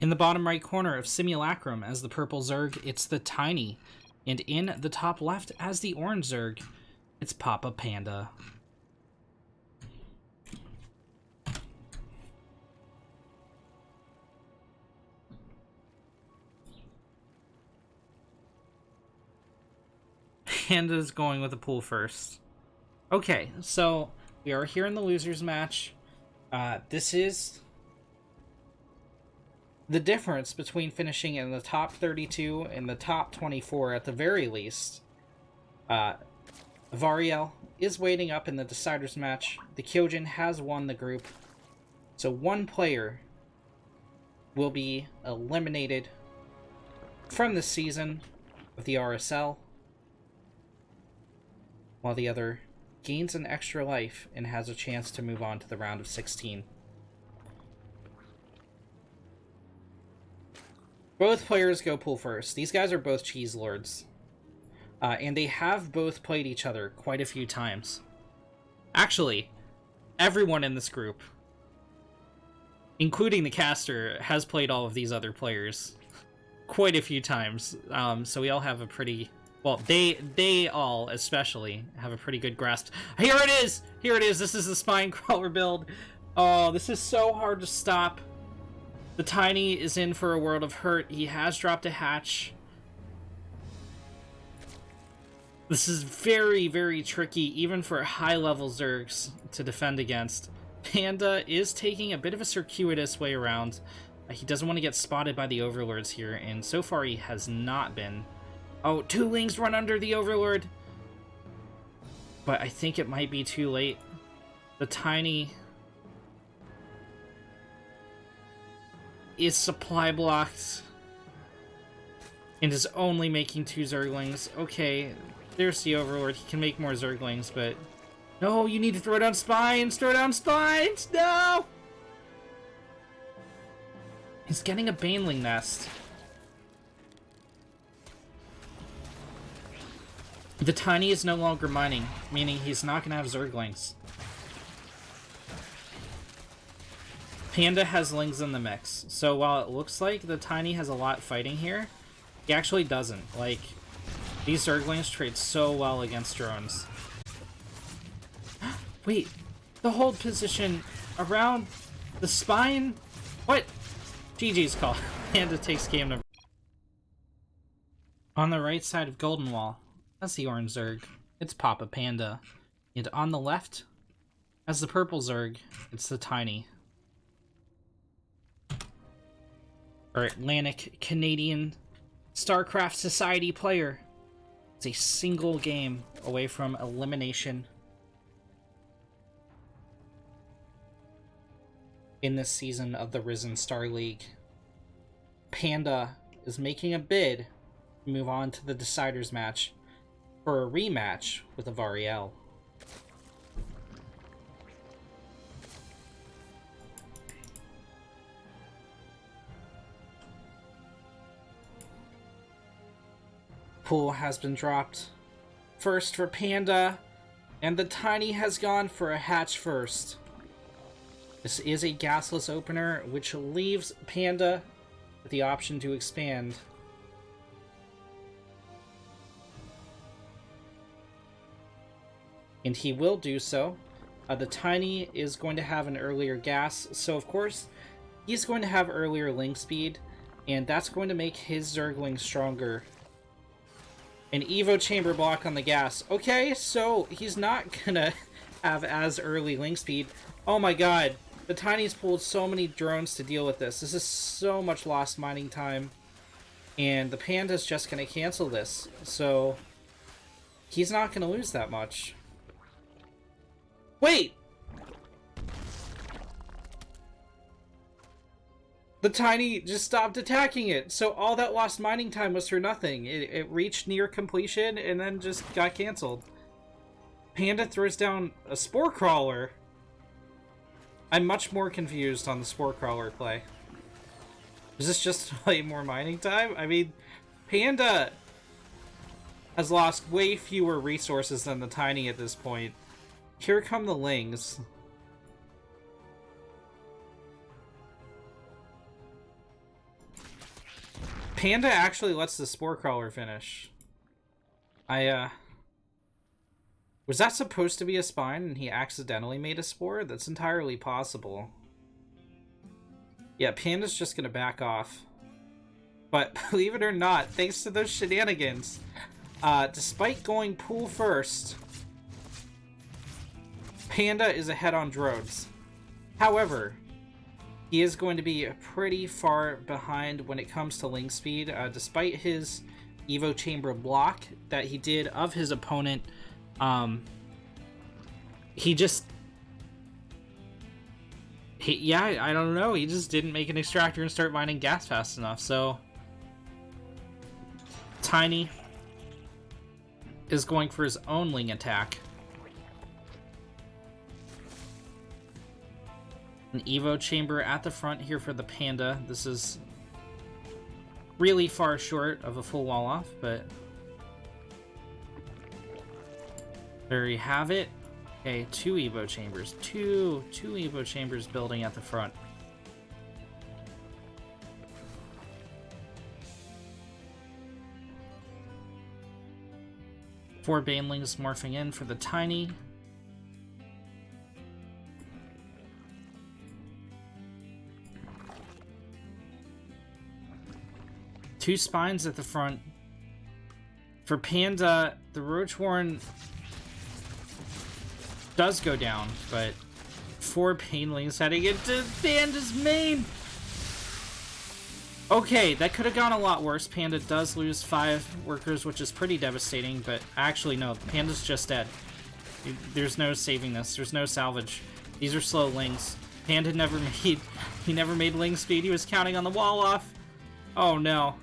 In the bottom right corner of Simulacrum as the purple Zerg, it's TheTiny. And in the top left as the orange Zerg, it's PapaPanda. Panda's going with the pool first. Okay, so we are here in the losers match. This is the difference between finishing in the top 32 and the top 24 at the very least. Variel is waiting up in the deciders match. The Kyojin has won the group. So one player will be eliminated from the season of the RSL, while the other gains an extra life and has a chance to move on to the round of 16. Both players go pool first. These guys are both cheese lords. And they have both played each other quite a few times. Actually, everyone in this group, including the caster, has played all of these other players quite a few times. So we all have a pretty... Well, they all, especially, have a pretty good grasp. Here it is! Here it is! This is the Spine Crawler build. Oh, this is so hard to stop. TheTiny is in for a world of hurt. He has dropped a hatch. This is very, very tricky, even for high-level Zergs to defend against. Panda is taking a bit of a circuitous way around. He doesn't want to get spotted by the Overlords here, and so far he has not been. Oh, 2 Lings run under the Overlord! But I think it might be too late. TheTiny is supply blocked and is only making 2 Zerglings. Okay, there's the Overlord. He can make more Zerglings, but... No, you need to throw down Spines! Throw down Spines! No! He's getting a Baneling Nest. TheTiny is no longer mining, meaning he's not going to have Zerglings. Panda has Lings in the mix, so while it looks like TheTiny has a lot fighting here, he actually doesn't. Like, these Zerglings trade so well against drones. Wait, the hold position around the spine? What? GG's call. Panda takes game number. On the right side of Golden Wall, that's the orange Zerg. It's PapaPanda. And on the left, as the purple Zerg, it's TheTiny. Our Atlantic Canadian StarCraft Society player. It's a single game away from elimination in this season of the Risen Star League. Panda is making a bid to move on to the deciders match for a rematch with Variel. Pool has been dropped. First for Panda, and TheTiny has gone for a hatch first. This is a gasless opener, which leaves Panda with the option to expand. And he will do so. TheTiny is going to have an earlier gas, so of course, he's going to have earlier link speed, and that's going to make his Zergling stronger. An Evo chamber block on the gas. Okay, so he's not gonna have as early link speed. Oh my god, TheTiny's pulled so many drones to deal with this. This is so much lost mining time. And the Panda's just gonna cancel this, so he's not gonna lose that much. Wait! TheTiny just stopped attacking it, so all that lost mining time was for nothing. It reached near completion and then just got canceled. Panda throws down a Spore Crawler. I'm much more confused on the Spore Crawler play. Is this just way more mining time? I mean, Panda has lost way fewer resources than TheTiny at this point. Here come the Lings. Panda actually lets the Spore Crawler finish. Was that supposed to be a spine and he accidentally made a spore? That's entirely possible. Yeah, Panda's just gonna back off. But believe it or not, thanks to those shenanigans, despite going pool first, Panda is ahead on drones. However, he is going to be pretty far behind when it comes to link speed, despite his Evo Chamber block that he did of his opponent. I don't know, he just didn't make an extractor and start mining gas fast enough, so Tiny is going for his own Ling attack. An Evo Chamber at the front here for the Panda. This is really far short of a full wall off, but there you have it. Okay, 2 Evo Chambers. Two Evo Chambers building at the front. Four Banelings morphing in for the Tiny. Two spines at the front. For Panda, the Roachworn does go down, but 4 Banelings heading into Panda's main. Okay, that could have gone a lot worse. Panda does lose 5 workers, which is pretty devastating, but actually no, Panda's just dead. There's no saving this. There's no salvage. These are slow Lings. Panda never made Ling speed. He was counting on the wall off. Oh no.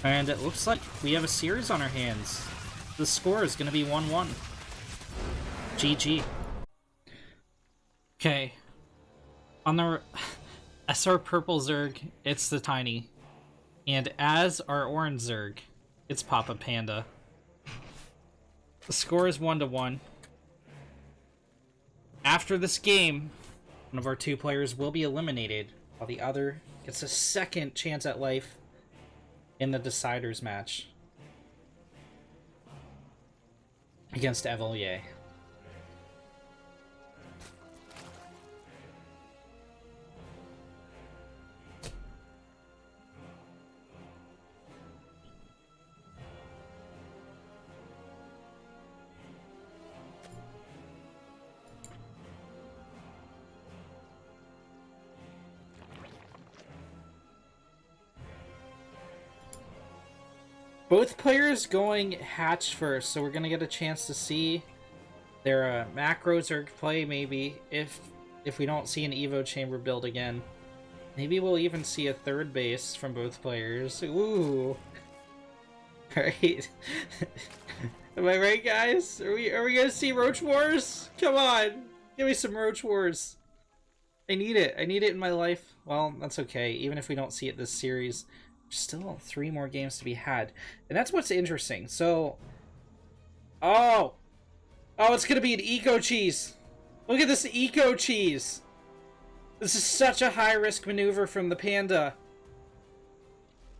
And it looks like we have a series on our hands. The score is going to be 1-1. GG. Okay. On the as our purple Zerg, it's the Tiny. And as our orange Zerg, it's PapaPanda. The score is 1-1. After this game, one of our 2 players will be eliminated, while the other gets a second chance at life in the Deciders match against Evelier. Both players going hatch first, so we're gonna get a chance to see their macro Zerg play, maybe, if we don't see an Evo Chamber build again. Maybe we'll even see a third base from both players. Ooh. Alright. Am I right, guys? Are we gonna see Roach Wars? Come on! Give me some Roach Wars. I need it. I need it in my life. Well, that's okay. Even if we don't see it this series, still 3 more games to be had, and that's what's interesting. So it's gonna be an eco cheese. Look at this eco cheese. This is such a high risk maneuver from the Panda.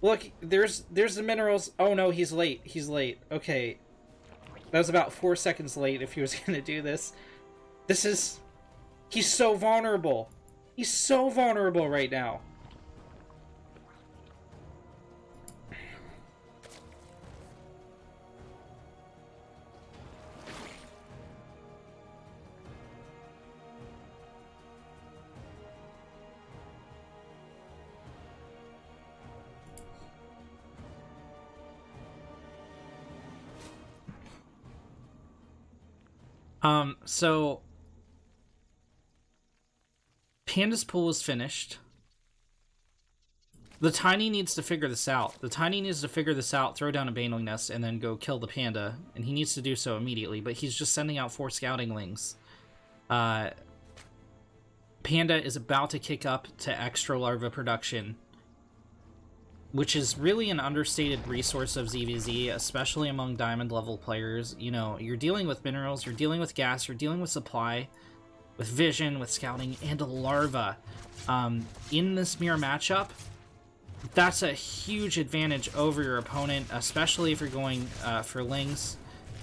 Look, there's the minerals. Oh no, he's late. Okay, that was about 4 seconds late if he was gonna do this. He's so vulnerable. He's so vulnerable right now. So Panda's pool is finished. The Tiny needs to figure this out. Throw down a Baneling Nest, and then go kill the Panda. And he needs to do so immediately, but he's just sending out 4 Scouting Lings. Panda is about to kick up to extra larva production, which is really an understated resource of ZVZ, especially among diamond level players. You know, you're dealing with minerals, you're dealing with gas, you're dealing with supply. with vision, with scouting, and a larva. In this mirror matchup, that's a huge advantage over your opponent, especially if you're going for lings.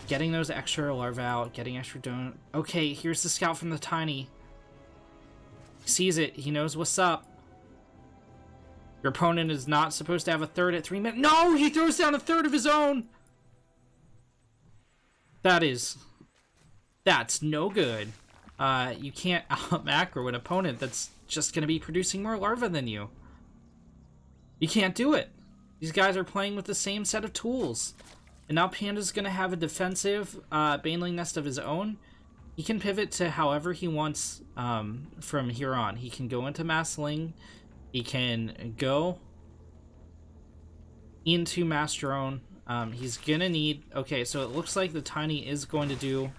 Getting those extra larvae out, getting extra donut. Okay, here's the scout from the Tiny. He sees it. He knows what's up. Your opponent is not supposed to have a third at 3 minutes. No! He throws down a third of his own! That's no good. You can't out-macro an opponent that's just going to be producing more larvae than you. You can't do it. These guys are playing with the same set of tools. And now Panda's going to have a defensive Baneling Nest of his own. He can pivot to however he wants from here on. He can go into Mass Ling. He can go into Mass Drone. He's going to need... Okay, so it looks like the Tiny is going to do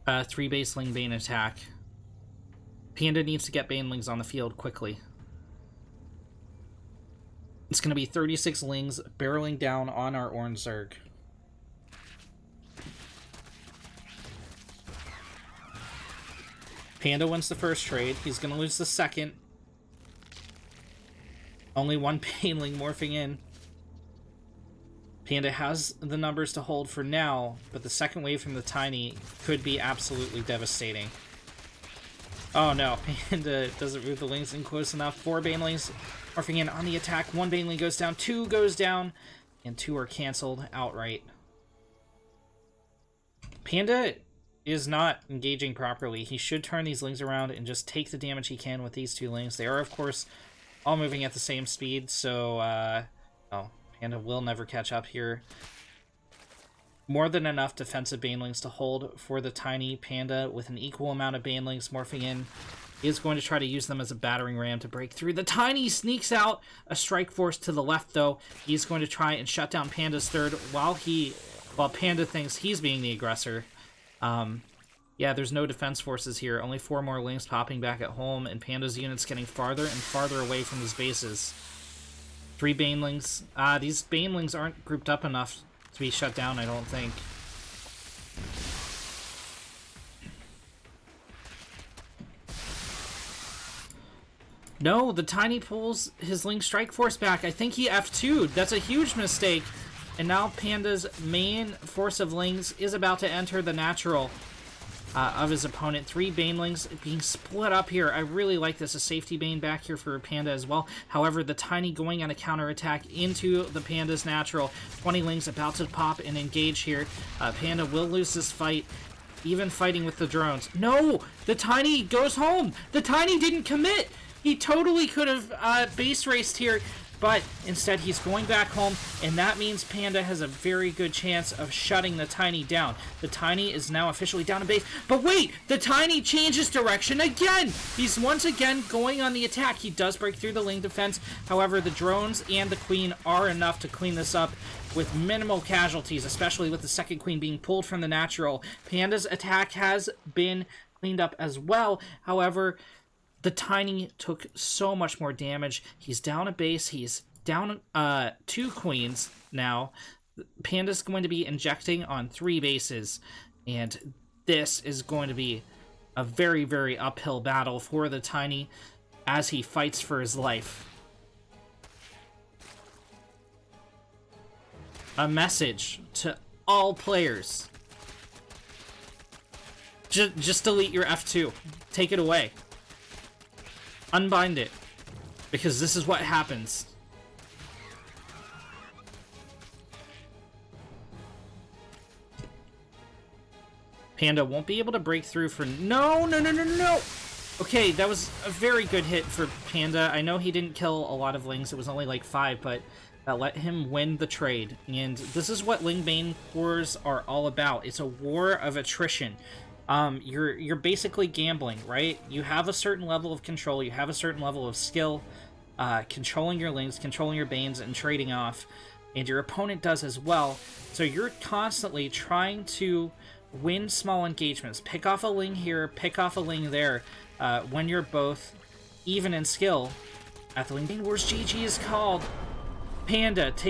a 3-base Ling Bane attack. Panda needs to get Banelings on the field quickly. It's going to be 36 Lings barreling down on our Orange Zerg. Panda wins the first trade. He's going to lose the second. Only one Baneling morphing in. Panda has the numbers to hold for now, but the second wave from the Tiny could be absolutely devastating. Oh no, Panda doesn't move the Lings in close enough. 4 Banelings morphing in on the attack. 1 Baneling goes down, 2 goes down, and 2 are canceled outright. Panda is not engaging properly. He should turn these Lings around and just take the damage he can with these 2 Lings. They are, of course, all moving at the same speed, so, oh, Panda will never catch up here. More than enough defensive Banelings to hold for the Tiny. Panda, with an equal amount of Banelings morphing in, is going to try to use them as a battering ram to break through. The Tiny sneaks out a strike force to the left, though. He's going to try and shut down Panda's third while Panda thinks he's being the aggressor. Yeah, there's no defense forces here. Only 4 more Lings popping back at home, and Panda's units getting farther and farther away from his bases. 3 Banelings. These Banelings aren't grouped up enough to be shut down, I don't think. No, the Tiny pulls his Ling Strike Force back. I think he F2'd. That's a huge mistake. And now Panda's main force of Lings is about to enter the natural of his opponent. 3 Banelings being split up here. I really like this. A safety Bane back here for Panda as well. However, the Tiny going on a counterattack into the Panda's natural. 20 Lings about to pop and engage here. Panda will lose this fight, even fighting with the drones. No! The Tiny goes home! The Tiny didn't commit! He totally could have base raced here, but instead he's going back home, and that means Panda has a very good chance of shutting the Tiny down. The Tiny is now officially down to base, but wait! The Tiny changes direction again! He's once again going on the attack. He does break through the Ling defense, however the drones and the Queen are enough to clean this up with minimal casualties, especially with the second Queen being pulled from the natural. Panda's attack has been cleaned up as well, however the Tiny took so much more damage. He's down a base. He's down 2 Queens now. Panda's going to be injecting on 3 bases. And this is going to be a very, very uphill battle for the Tiny as he fights for his life. A message to all players. Just delete your F2. Take it away. Unbind it, because this is what happens. Panda won't be able to break through for... No! Okay, that was a very good hit for Panda. I know he didn't kill a lot of Lings. It was only like 5, but that let him win the trade. And this is what Ling Bane wars are all about. It's a war of attrition. You're basically gambling, right? You have a certain level of control, you have a certain level of skill, controlling your Lings, controlling your Banes, and trading off, and your opponent does as well. So you're constantly trying to win small engagements, pick off a Ling here, pick off a Ling there, when you're both even in skill. At the Ling Bane Wars, GG is called. Panda takes